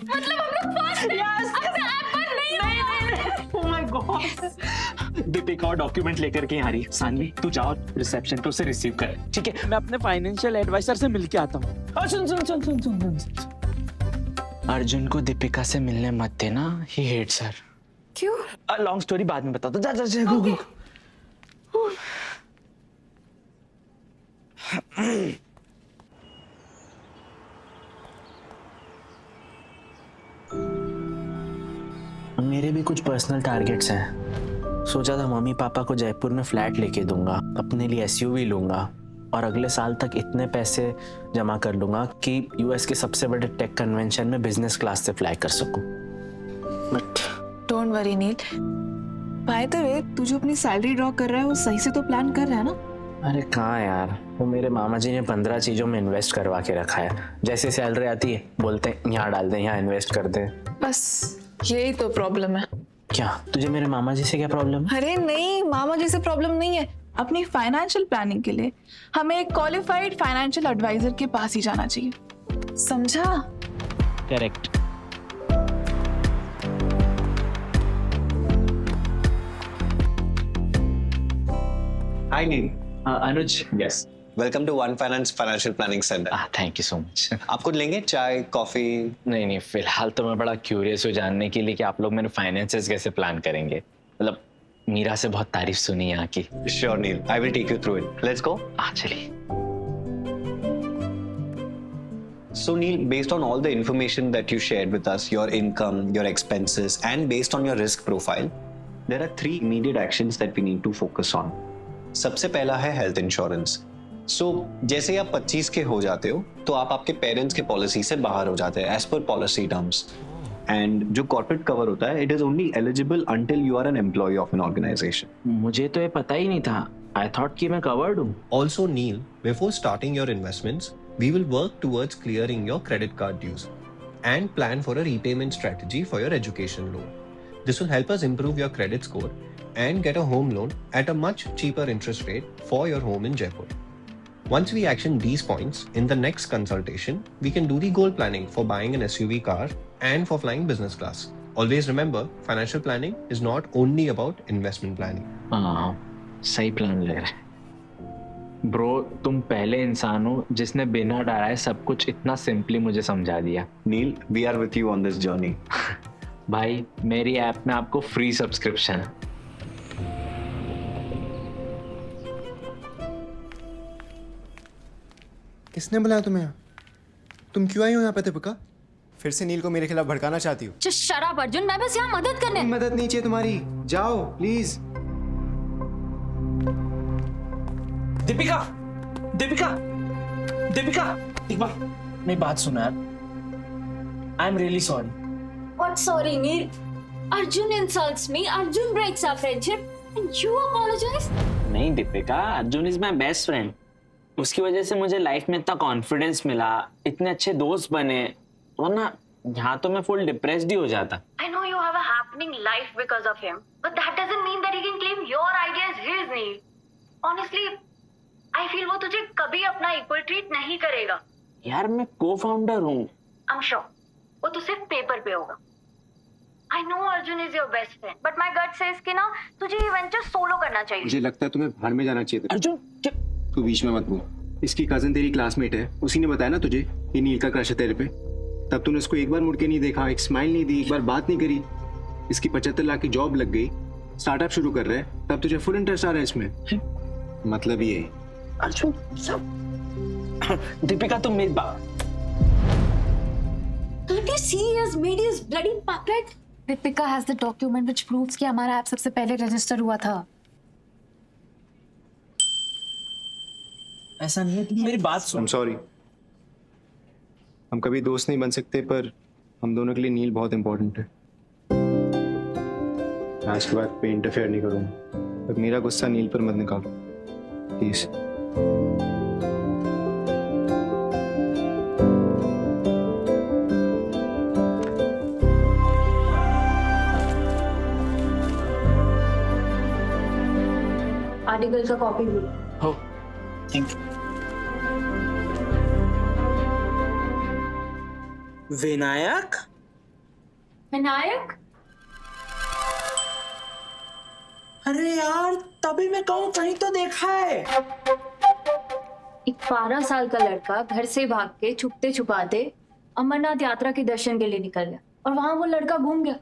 हम लोग फर्स्ट ऐप पर नहीं। Oh my God! दीपिका और डॉक्यूमेंट लेकर के आ रही। सानवी तू जाओ रिसेप्शन पे उसे रिसीव कर, ठीक है? मैं अपने फाइनेंशियल एडवाइजर से मिलके आता हूँ। सुन। अर्जुन को दीपिका से मिलने मत देना, ही हेट्स हर। क्यों? लॉन्ग स्टोरी बाद में बता दो। जा गो। मेरे भी कुछ पर्सनल टारगेट्स हैं। सोचा था मम्मी पापा को जयपुर में फ्लैट लेके दूंगा, अपने लिए एसयूवी लूंगा, और अगले साल तक इतने पैसे जमा कर लूंगा कि यूएस के सबसे बड़े टेक कन्वेंशन में बिजनेस क्लास से फ्लाई कर सकूं। But don't worry Neel. By the way, तू जो अपनी सैलरी ड्रॉ कर रहा है वो सही से तो प्लान कर रहा है ना? अरे कहाँ यार, वो मेरे मामा जी ने 15 चीजों में इन्वेस्ट करवा के रखा है। जैसे सैलरी आती है बोलते हैं यहाँ डाल दें, यहाँ इन्वेस्ट कर दें। बस यही तो प्रॉब्लम है। क्या तुझे मेरे मामा जी से क्या प्रॉब्लम है? अरे नहीं, मामा जी से प्रॉब्लम नहीं है। अपनी फाइनेंशियल प्लानिंग के लिए हमें एक क्वालिफाइड फाइनेंशियल एडवाइजर के पास ही जाना चाहिए, समझा? Correct. Hi Neil. Anuj. Yes. Welcome to one finance financial planning centre. Thank you so much. आपको लेंगे चाय कॉफी? नहीं, फिलहाल तो मैं बड़ा क्यूरियस हूँ जानने के लिए कि आप लोग मेरे फाइनेंसेस कैसे प्लान करेंगे। मतलब मीरा से बहुत तारीफ सुनी यहाँ की। Sure, Neil. I will take you through it. Let's go. चलिए। So, Neil, based on all the information that you shared with us, your income, your expenses, and based on your risk profile, there are 3 immediate actions that we need to focus on. सबसे पहला है health insurance. सो जैसे आप 25 के हो जाते हो तो आप आपके पेरेंट्स के पॉलिसी से बाहर हो जाते हैं एज पर पॉलिसी टर्म्स। एंड जो कॉर्पोरेट कवर होता है, it is only eligible until you are an employ of an organisation. मुझे तो ये पता ही नहीं था। आई थॉट कि मैं कवर्ड हूँ। Also, Neil, before starting your investments, we will work towards clearing your credit card dues and plan for a repayment strategy for your education loan. This will help us improve your credit score and get a home loan at a much cheaper interest rate for your home in Jaipur. Once we action these points, in the next consultation, we can do the goal planning for buying an SUV car and for flying business class. Always remember, financial planning is not only about investment planning. हाँ, सही plan ले रहे bro. तुम पहले इंसान हो जिसने बिना डराए सब कुछ इतना सिंपली मुझे समझा दिया। Neel, we are with you on this journey. भाई, मेरी ऐप में आपको फ्री सब्सक्रिप्शन है। किसने बुलाया तुम्हें? तुम क्यों आई हो यहाँ पे दीपिका? फिर से नील को मेरे खिलाफ भड़काना चाहती हो? Just shut up, Arjun. मैं बस यहाँ मदद करने। मदद नहीं चाहिए तुम्हारी, जाओ प्लीज। दीपिका, दीपिका, दीपिका, एक बार मेरी बात सुनो यार। I am really sorry. What sorry, Neil? Arjun insults me. Arjun breaks our friendship, and you apologize? नहीं Deepika, Arjun is my best friend. उसकी वजह से मुझे लाइफ में इतना कॉन्फिडेंस मिला, इतने अच्छे दोस्त बने, वरना यहाँ तो मैं फुल डिप्रेस्ड ही हो जाता। I know you have a happening life because of him, but that doesn't mean that he can claim your idea as his, Neil. Honestly, I feel वो तुझे कभी अपना equal treat नहीं करेगा। यार मैं को-फाउंडर हूँ। I'm sure, वो तो सिर्फ पेपर पे होगा। I know Arjun is your best friend, but my gut says कि ना तुझे ये वेंचर सोलो करना चाहिए। मुझे लगता है तुम्हें भाड़ में जाना चाहिए था। अर्जुन, तू बीच में मत बोल। इसकी कजन तेरी क्लासमेट है, उसी ने बताया ना तुझे ये नील का क्रश है तेरे पे। तब तूने उसको एक बार मुड़ के नहीं देखा, एक स्माइल नहीं दी, एक बार बात नहीं करी। इसकी 75 लाख की जॉब लग गई, स्टार्टअप शुरू कर रहे हैं, तब तुझे फुल इंटरेस्ट आ रहा है इसमें। मतलब ये अर्जुन, दीपिका तुम मेरी बात। Can't you see he has made his bloody puppet? Deepika has the document which proves कि हमारा ऐप सबसे पहले रजिस्टर हुआ था। ऐसा नहीं है, तुम मेरी बात सुन। I'm sorry। हम कभी दोस्त नहीं बन सकते, पर हम दोनों के लिए नील बहुत इंपॉर्टेंट है। आज के बाद पे इंटरफेयर नहीं करूँगा। पर मेरा गुस्सा नील पर मत निकालो प्लीज। आर्टिकल का कॉपी भी। हो, थैंक यू। विनायक? विनायक? अरे यार, तभी मैं कहूँ कहीं तो देखा है। एक 12 साल का लड़का घर से भाग के छुपते छुपाते अमरनाथ यात्रा के दर्शन के लिए निकल गया और वहां वो लड़का गुम गया।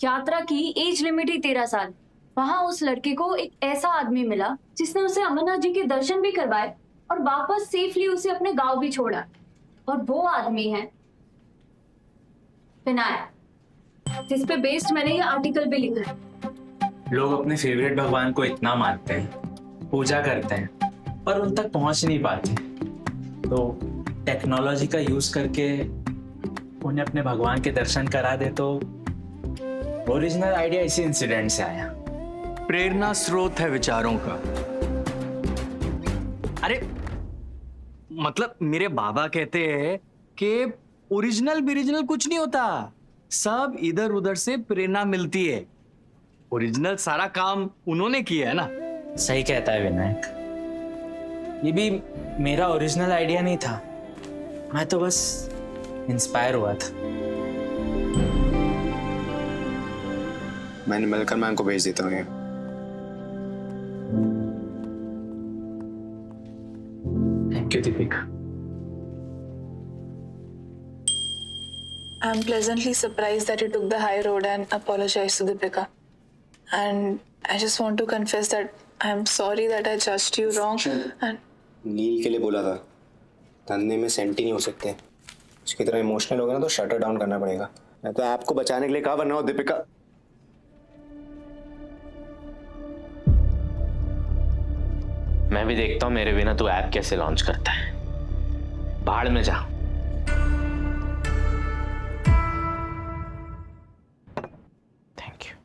यात्रा की एज लिमिट ही 13 साल। वहां उस लड़के को एक ऐसा आदमी मिला जिसने उसे अमरनाथ जी के दर्शन भी करवाए और वापस सेफली उसे अपने गांव भी छोड़ा। और वो आदमी है विनायक, जिस पे बेस्ड मैंने ये आर्टिकल भी लिखा है। लोग अपने फेवरेट भगवान को इतना मानते हैं, पूजा करते हैं, पर उन तक पहुंच नहीं पाते। तो टेक्नोलॉजी का यूज करके उन्हें अपने भगवान के दर्शन करा दे। तो ओरिजिनल आइडिया इसी इंसिडेंट से आया। प्रेरणा स्रोत है विचारों का। अरे मतलब मेरे बाबा कहते हैं कि ओरिजिनल कुछ नहीं होता, सब इधर उधर से प्रेरणा मिलती है। ओरिजिनल सारा काम उन्होंने किया है ना। सही कहता है विनायक। ये भी मेरा ओरिजिनल आइडिया नहीं था, मैं तो बस इंस्पायर हुआ था। मैंने मिलकर मैम को भेज देता हूँ ये। Thank you Deepika. I'm pleasantly surprised that you took the high road and apologized to Deepika. And I just want to confess that I'm sorry that I judged you wrong. And नील के लिए बोला था, धंधे में सेंटी नहीं हो सकते। उसकी तरह इमोशनल होगा ना तो शटर डाउन करना पड़ेगा। मैं तो आपको बचाने के लिए कहा, वरना हो दीपिका। मैं भी देखता हूँ मेरे बिना तू ऐप कैसे लॉन्च करता है। भाड़ में जा। Thank you.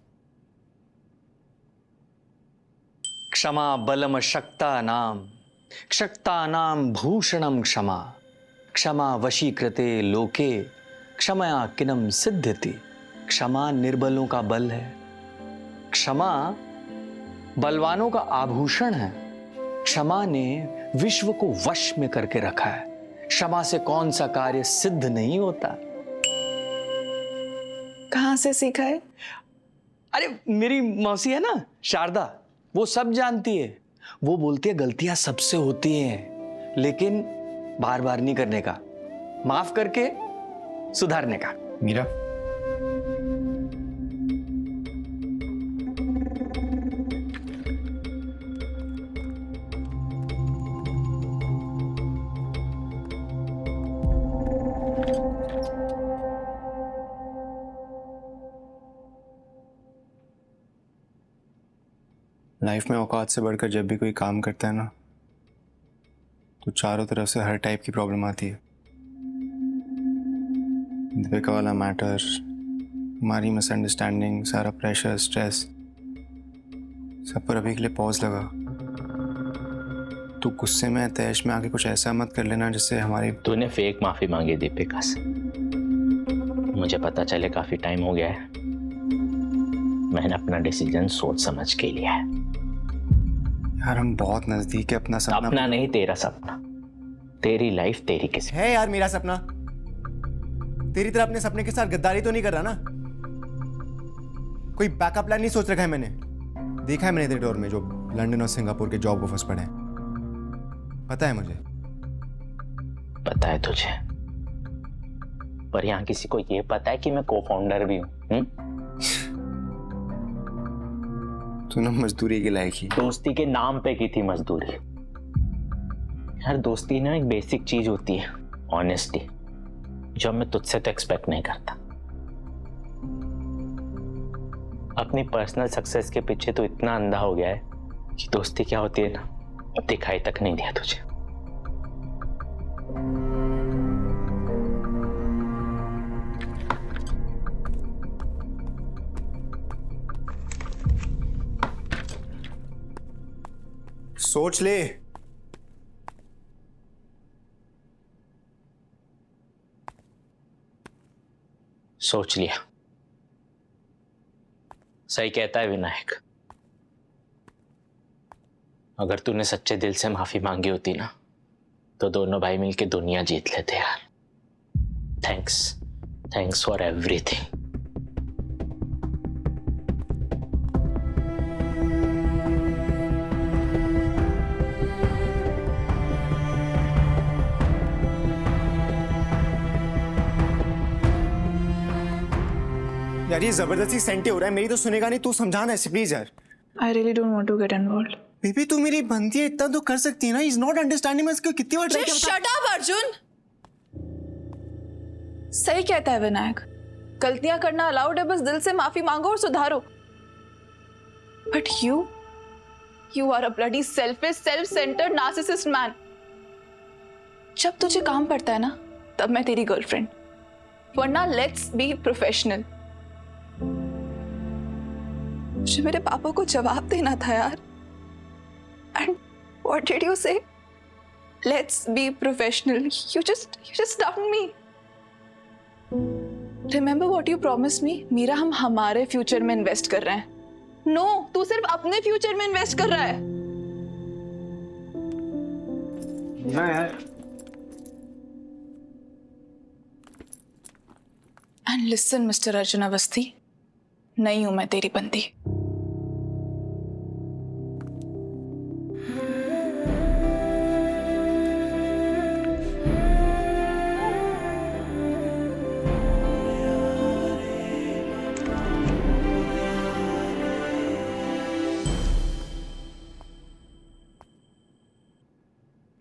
क्षमा बलम शक्ता नाम भूषणम क्षमा, क्षमा वशीकृते लोके, क्षमया किनम सिद्ध्यति। क्षमा निर्बलों का बल है, क्षमा बलवानों का आभूषण है। क्षमा ने विश्व को वश में करके रखा है। क्षमा से कौन सा कार्य सिद्ध नहीं होता। कहाँ से सीखा है? अरे मेरी मौसी है ना शारदा, वो सब जानती है। वो बोलती है गलतियां सबसे होती हैं, लेकिन बार बार नहीं करने का, माफ करके सुधारने का। मीरा, लाइफ में औकात से बढ़कर जब भी कोई काम करता है ना, तो चारों तरफ से हर टाइप की प्रॉब्लम आती है। दीपिका वाला मैटर, हमारी मिसअंडरस्टैंडिंग, सारा प्रेशर, स्ट्रेस, सब पर अभी के लिए पॉज लगा। तू गुस्से में, तैश में आके कुछ ऐसा मत कर लेना जिससे हमारी। तूने फेक माफी मांगी दीपिका से। मुझे पता चले काफी टाइम हो गया है। मैंने अपना डिसीजन सोच समझ के लिया है। यार हम बहुत नजदीक है अपना सपना। अपना नहीं, तेरा सपना, तेरी लाइफ, तेरी किस्मत है यार मेरा सपना। तेरी तरह अपने सपने के साथ गद्दारी तो नहीं कर रहा ना? कोई बैकअप प्लान नहीं सोच रखा है मैंने। देखा है मैंने तेरे डोर में जो लंदन और सिंगापुर के जॉब ऑफर्स पड़े हैं। पता है मुझे। पता है तुझे, पर यहाँ किसी को ये पता है कि मैं को फाउंडर भी हूँ? तू ना मजदूरी के लायक ही। दोस्ती के नाम पे की थी मजदूरी। हर दोस्ती ना एक बेसिक चीज होती है, ऑनेस्टी, जो मैं तुझसे तो एक्सपेक्ट नहीं करता। अपनी पर्सनल सक्सेस के पीछे तो इतना अंधा हो गया है कि दोस्ती क्या होती है ना, दिखाई तक नहीं दिया तुझे। सोच ले। सोच लिया। सही कहता है विनायक। अगर तूने सच्चे दिल से माफी मांगी होती ना, तो दोनों भाई मिलके दुनिया जीत लेते यार। Thanks for everything. यार ये जबरदस्ती सेंटी हो रहा है। मेरी तो सुनेगा नहीं। तू समझाना ऐसे प्लीज यार। I really don't want to get involved. Baby तू मेरी बनती है, इतना तो कर सकती है ना। He's not understanding। मैं इसको कितनी बार ट्राई Just किया। shut up, Arjun. सही कहता है विनायक, गलतियां करना अलाउड है, बस दिल से माफी मांगो और सुधारो। But you are a bloody selfish, self-centered, narcissist man. जब तुझे काम पड़ता है ना, तब मैं तेरी गर्लफ्रेंड, वरना लेट्स बी प्रोफेशनल। मुझे मेरे पापा को जवाब देना था यार। And what did you say? Let's be professional. You just stunned me. Remember what you promised me? Meera, हम हमारे फ्यूचर में इन्वेस्ट कर रहे हैं। No, तू सिर्फ अपने फ्यूचर में इन्वेस्ट कर रहा है। ना यार। And listen, Mr. Arjun Awasthi, नहीं हूं मैं तेरी बंदी।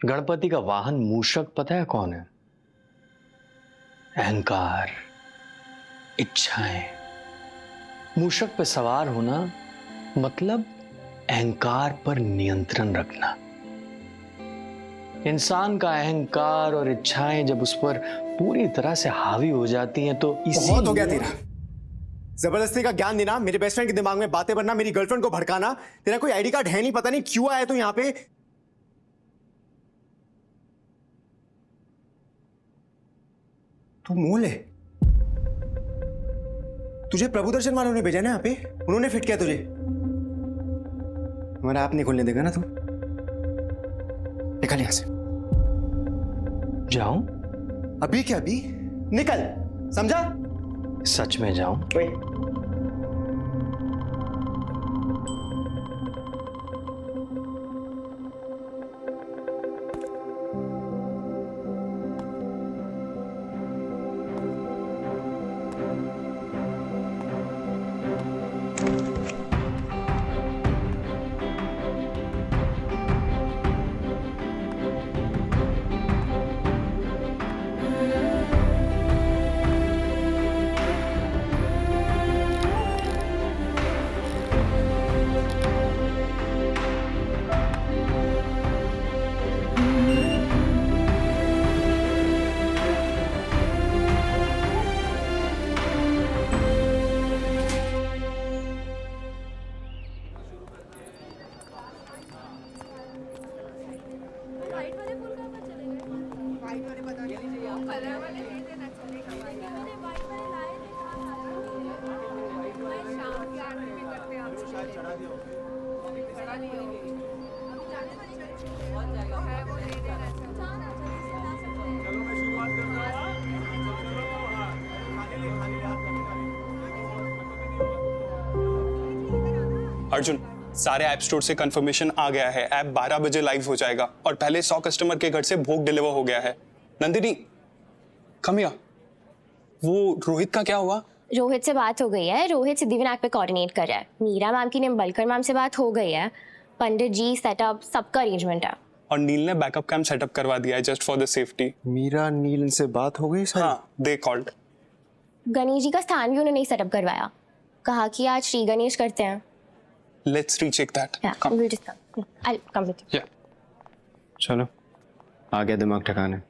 गणपति का वाहन मूषक पता है कौन है? अहंकार, इच्छाएं। मूषक पे सवार होना मतलब अहंकार पर नियंत्रण रखना। इंसान का अहंकार और इच्छाएं जब उस पर पूरी तरह से हावी हो जाती हैं तो बहुत हो गया तेरा। जबरदस्ती का ज्ञान देना, मेरे बेस्ट फ्रेंड के दिमाग में बातें भरना, मेरी गर्लफ्रेंड को भड़काना। तेरा कोई आईडी कार्ड है नहीं, पता नहीं क्यों आया तू यहाँ पे। तू मोल है। तुझे प्रभुदर्शन वालों ने भेजा ना यहाँ पे, उन्होंने फिट किया तुझे। हमारा ऐप नहीं खोलने देगा ना तू। निकल यहां से। जाऊं? अभी क्या अभी? निकल, समझा? सच में जाऊं? अर्जुन, सारे ऐप स्टोर से कंफर्मेशन आ गया है। ऐप 12 बजे लाइव हो जाएगा और पहले 100 कस्टमर के घर से भोग डिलीवर हो गया है। Nandini, come here. वो रोहित का क्या हुआ? रोहित से बात हो गई है। रोहित सिद्धिविनायक पे कोऑर्डिनेट कर रहा है। मीरा मैम की निम्बलकर मैम से बात हो गई है। पंडित जी सेटअप सबका अरेंजमेंट है। और नील ने बैकअप कैम्प सेटअप करवा दिया है just for the safety. Meera Neel से बात हो गई सर? हाँ, दे कॉल्ड। गणेश जी का स्थान भी उन्होंने सेटअप करवाया। कहा कि आज श्री गणेश करते हैं। Let's recheck that. We'll just come. I'll come with you. चलो, आ गया दिमाग ठिकाने।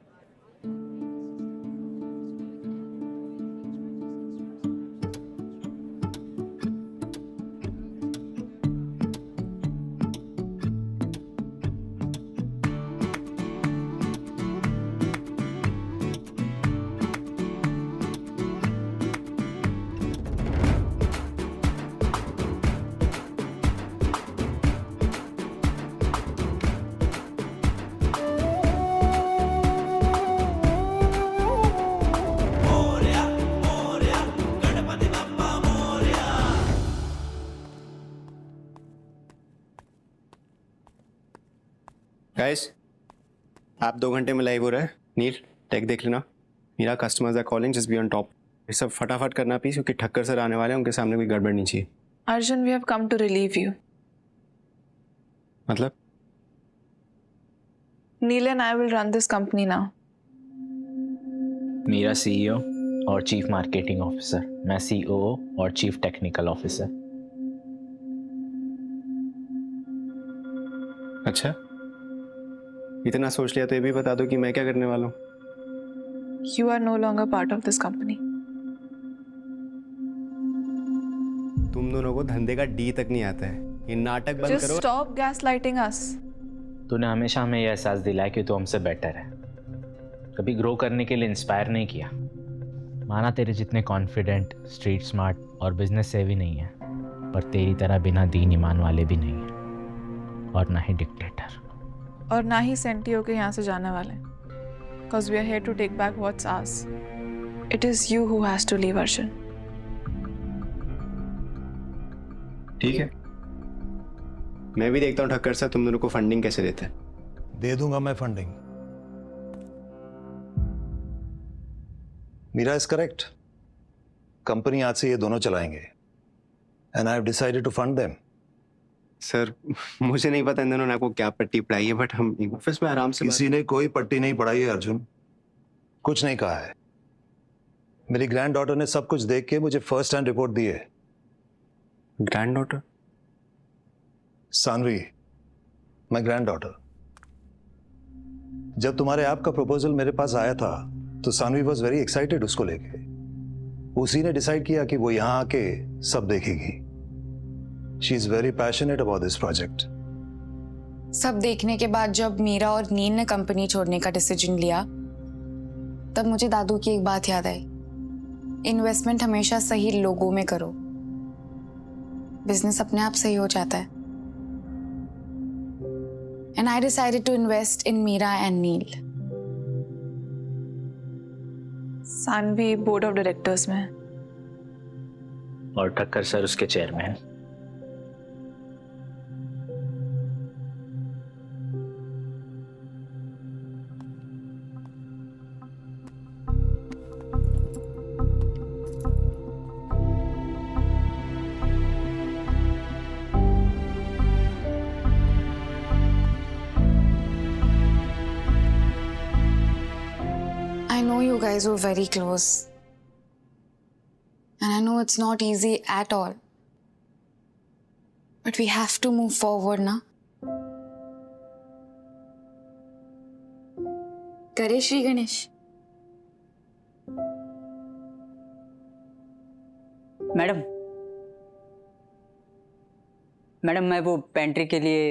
गाइस, आप 2 घंटे में लाइव हो रहा है। नील, टेक देख लेना। मेरा customers are calling, just be on top. ये सब फटाफट करना प्लीज, क्योंकि ठक्कर सर आने वाले हैं, उनके सामने कोई गड़बड़ नहीं चाहिए। Arjun, we have come to relieve you. मतलब? Neel and I will run this company now. मेरा सीईओ और चीफ मार्केटिंग ऑफिसर, मैं सीओओ और चीफ टेक्निकल ऑफिसर। अच्छा, इतना सोच लिया तो ये भी बता दो कि मैं क्या करने वाला हूँ। You are no longer part of this company. तुम दोनों को धंधे का डी तक नहीं आता है। ये नाटक बंद Just करो। stop gaslighting us. तूने हमेशा हमें यह एहसास दिलाया कि तू हमसे बेटर है। कभी ग्रो करने के लिए इंस्पायर नहीं किया। माना तेरे जितने कॉन्फिडेंट, स्ट्रीट स्मार्ट और बिजनेस सेवी नहीं है, पर तेरी तरह बिना दीन ईमान वाले भी नहीं है, और ना ही डिक्टेटर। और ना ही सेंटियो के यहाँ से जाने वाले। Because we are here to take back what's ours. It is you who has to leave, Arjun. ठीक है, मैं भी देखता हूँ ठक्कर सर तुम दोनों को फंडिंग कैसे देते हैं। दे दूंगा मैं funding. Meera is correct. Company आज से ये दोनों चलाएंगे and I have decided to fund them. Sir मुझे नहीं पता इन दोनों ने आपको क्या पट्टी पढ़ाई है, बट हम ऑफिस में आराम से किसी ने कोई पट्टी नहीं पढ़ाई है अर्जुन, कुछ नहीं कहा है। मेरी ग्रैंड डॉटर ने सब कुछ देख के मुझे फर्स्ट हैंड रिपोर्ट दी है। Granddaughter? Saanvi, my granddaughter. जब तुम्हारे ऐप का प्रपोजल मेरे पास आया था तो सानवी वॉज वेरी एक्साइटेड उसको लेके। उसी ने डिसाइड किया कि वो यहाँ आके सब देखेगी। She is very passionate about this project. सब देखने के बाद जब मीरा और नील ने कंपनी छोड़ने का डिसीजन लिया तब मुझे दादू की एक बात याद आई, इन्वेस्टमेंट हमेशा सही लोगों में करो, बिजनेस अपने आप सही हो जाता है। And I decided to invest in Meera and Neil. Saanvi board of directors में। और ठक्कर सर उसके chairman. I know you guys were very close. And I know it's not easy at all. But we have to move forward, na? करे Shri Ganesh. Madam मैं वो pantry के लिए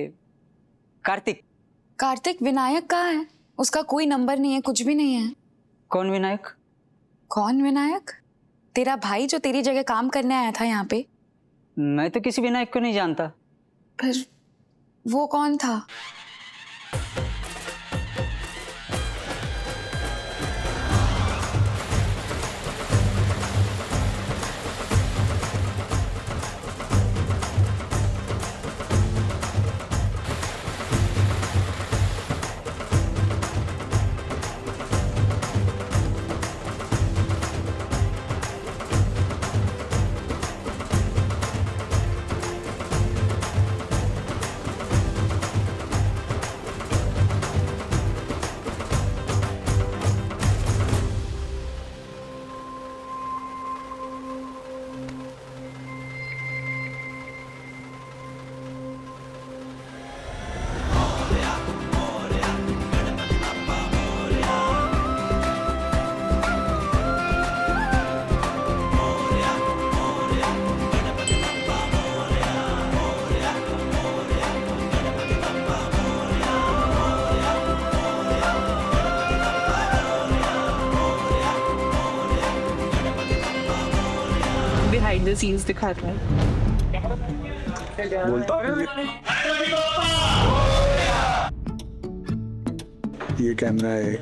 कार्तिक विनायक कहाँ है? उसका कोई नंबर नहीं है, कुछ भी नहीं है। कौन विनायक? कौन विनायक? तेरा भाई जो तेरी जगह काम करने आया था यहाँ पे। मैं तो किसी विनायक को नहीं जानता। फिर वो कौन था? Behind the scenes दिखा रहा है। बोलता ये कैमरा है।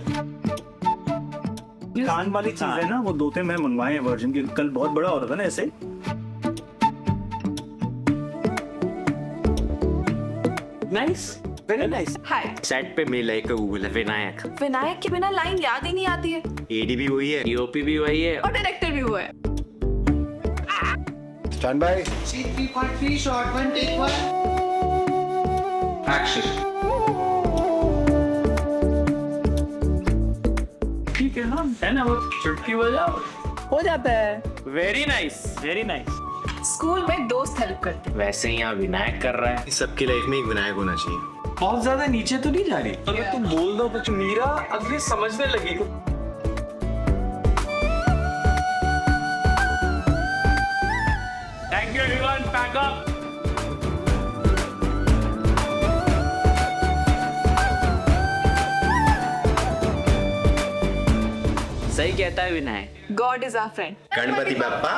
कान वाली चीज है ना, वो 2-3 मैं मंगवाए हैं वर्जन की। कल बहुत बड़ा हो रहा था ना ऐसे। Nice, very nice. Hi. Set पे मेल है गूगल है विनायक। विनायक के बिना लाइन याद ही नहीं आती है। एडी भी वही है, ईओपी भी वही है और डायरेक्टर भी हुआ है। Stand by. C3.3 shot 1 take 1 action। ठीक है ना, है ना, वो चुटकी बजाओ हो जाता है। Very nice, very nice. School में दोस्त हेल्प करते। वैसे ही यहाँ विनायक कर रहा है। सबकी लाइफ में एक विनायक होना चाहिए। बहुत ज्यादा नीचे तो नहीं जा रही। अगर तुम बोल दो कुछ मीरा अगली समझने लगी। Thank you everyone, pack up. सही कहता है Vinayak. God is our friend. Ganpati Bappa.